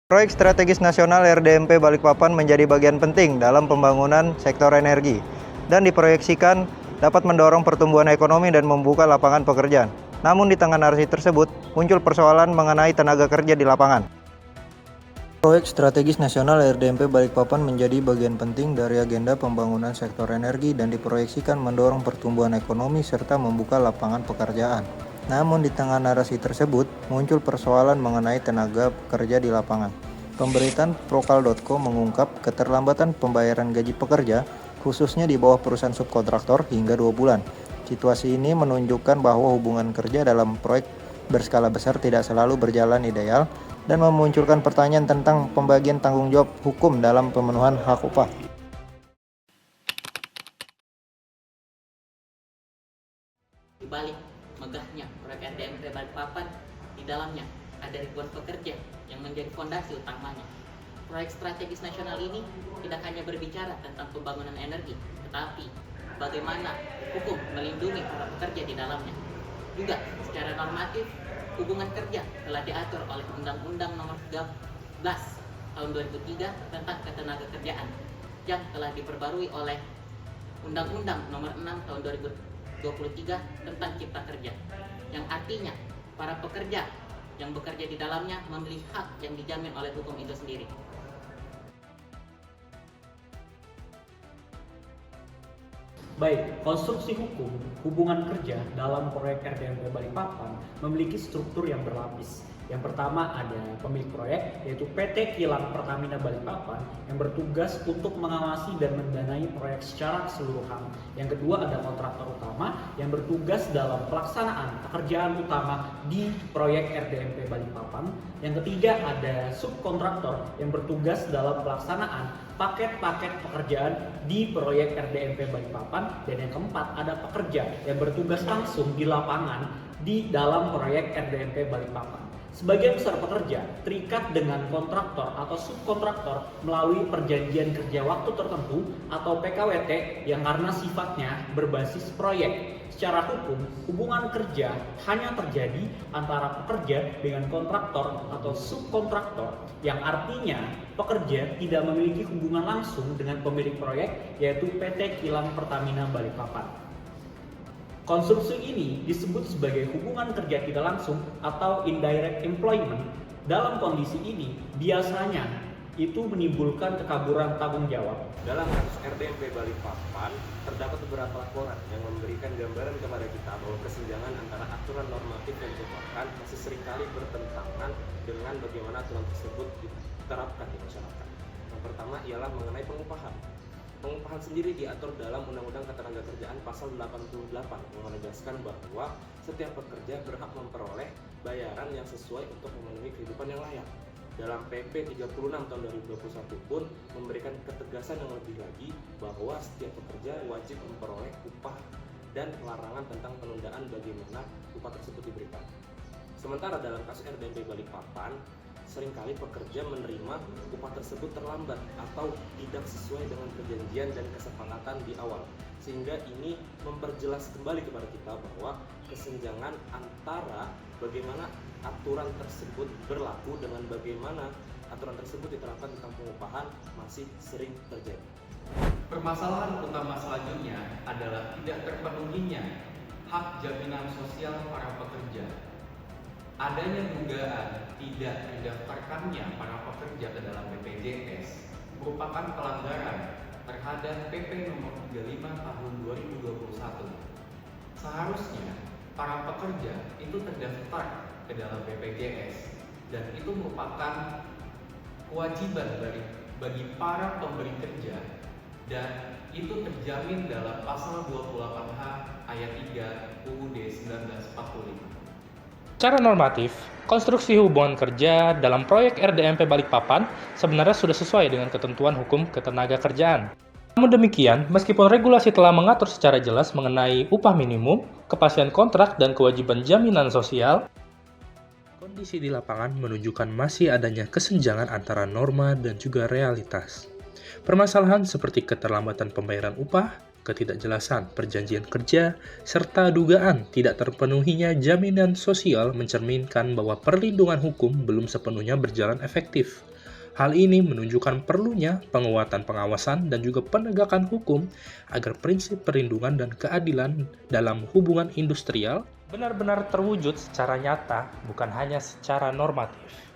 Proyek strategis nasional RDMP Balikpapan menjadi bagian penting dalam pembangunan sektor energi dan diproyeksikan dapat mendorong pertumbuhan ekonomi dan membuka lapangan pekerjaan. Namun di tengah narasi tersebut, muncul persoalan mengenai tenaga kerja di lapangan. Proyek strategis nasional RDMP Balikpapan menjadi bagian penting dari agenda pembangunan sektor energi dan diproyeksikan mendorong pertumbuhan ekonomi serta membuka lapangan pekerjaan. Namun di tengah narasi tersebut, muncul persoalan mengenai tenaga kerja di lapangan. Pemberitaan Prokal.co mengungkap keterlambatan pembayaran gaji pekerja, khususnya di bawah perusahaan subkontraktor hingga 2 bulan. Situasi ini menunjukkan bahwa hubungan kerja dalam proyek berskala besar tidak selalu berjalan ideal dan memunculkan pertanyaan tentang pembagian tanggung jawab hukum dalam pemenuhan hak upah. Di balik megahnya proyek RDMP Balikpapan, di dalamnya ada ribuan pekerja yang menjadi fondasi utamanya. Proyek strategis nasional ini tidak hanya berbicara tentang pembangunan energi, tetapi bagaimana hukum melindungi para pekerja di dalamnya. Juga secara normatif, hubungan kerja telah diatur oleh Undang-Undang Nomor 13 Tahun 2003 tentang Ketenagakerjaan yang telah diperbarui oleh Undang-Undang Nomor 6 Tahun 2023 tentang Cipta Kerja, yang artinya para pekerja yang bekerja di dalamnya memiliki hak yang dijamin oleh hukum itu sendiri. Baik, konstruksi hukum hubungan kerja dalam proyek RDMP Balikpapan memiliki struktur yang berlapis. Yang pertama ada pemilik proyek, yaitu PT Kilang Pertamina Balikpapan yang bertugas untuk mengawasi dan mendanai proyek secara keseluruhan. Yang kedua ada kontraktor utama yang bertugas dalam pelaksanaan pekerjaan utama di proyek RDMP Balikpapan. Yang ketiga ada subkontraktor yang bertugas dalam pelaksanaan paket-paket pekerjaan di proyek RDMP Balikpapan. Dan yang keempat ada pekerja yang bertugas langsung di lapangan di dalam proyek RDMP Balikpapan. Sebagian besar pekerja terikat dengan kontraktor atau subkontraktor melalui perjanjian kerja waktu tertentu atau PKWT yang karena sifatnya berbasis proyek. Secara hukum, hubungan kerja hanya terjadi antara pekerja dengan kontraktor atau subkontraktor, yang artinya pekerja tidak memiliki hubungan langsung dengan pemilik proyek, yaitu PT Kilang Pertamina Balikpapan. Konstruksi ini disebut sebagai hubungan kerja tidak langsung atau indirect employment. Dalam kondisi ini, biasanya itu menimbulkan kekaburan tanggung jawab. Dalam kasus RDMP Balikpapan, terdapat beberapa laporan yang memberikan gambaran kepada kita bahwa kesenjangan antara aturan normatif yang ditetapkan masih seringkali bertentangan dengan bagaimana aturan tersebut diterapkan di masyarakat. Yang pertama ialah mengenai pengupahan. Pengupahan sendiri diatur dalam Undang-Undang Ketenagakerjaan Pasal 88 yang menegaskan bahwa setiap pekerja berhak memperoleh bayaran yang sesuai untuk memenuhi kehidupan yang layak. Dalam PP 36 tahun 2021 pun memberikan ketegasan yang lebih lagi bahwa setiap pekerja wajib memperoleh upah dan larangan tentang penundaan bagaimana upah tersebut diberikan. Sementara dalam kasus RDMP Balikpapan, seringkali pekerja menerima upah tersebut terlambat atau tidak sesuai dengan perjanjian dan kesepakatan di awal, sehingga ini memperjelas kembali kepada kita bahwa kesenjangan antara bagaimana aturan tersebut berlaku dengan bagaimana aturan tersebut diterapkan tentang pengupahan masih sering terjadi. Permasalahan utama selanjutnya adalah tidak terpenuhinya hak jaminan sosial para pekerja. Adanya dugaan tidak didaftarkannya para pekerja ke dalam BPJS merupakan pelanggaran terhadap PP nomor 35 tahun 2021. Seharusnya para pekerja itu terdaftar ke dalam BPJS dan itu merupakan kewajiban bagi para pemberi kerja, dan itu terjamin dalam pasal 28H ayat 3 UUD 1945. Secara normatif, konstruksi hubungan kerja dalam proyek RDMP Balikpapan sebenarnya sudah sesuai dengan ketentuan hukum ketenagakerjaan. Namun demikian, meskipun regulasi telah mengatur secara jelas mengenai upah minimum, kepastian kontrak, dan kewajiban jaminan sosial, kondisi di lapangan menunjukkan masih adanya kesenjangan antara norma dan juga realitas. Permasalahan seperti keterlambatan pembayaran upah, ketidakjelasan perjanjian kerja, serta dugaan tidak terpenuhinya jaminan sosial mencerminkan bahwa perlindungan hukum belum sepenuhnya berjalan efektif. Hal ini menunjukkan perlunya penguatan pengawasan dan juga penegakan hukum agar prinsip perlindungan dan keadilan dalam hubungan industrial benar-benar terwujud secara nyata, bukan hanya secara normatif.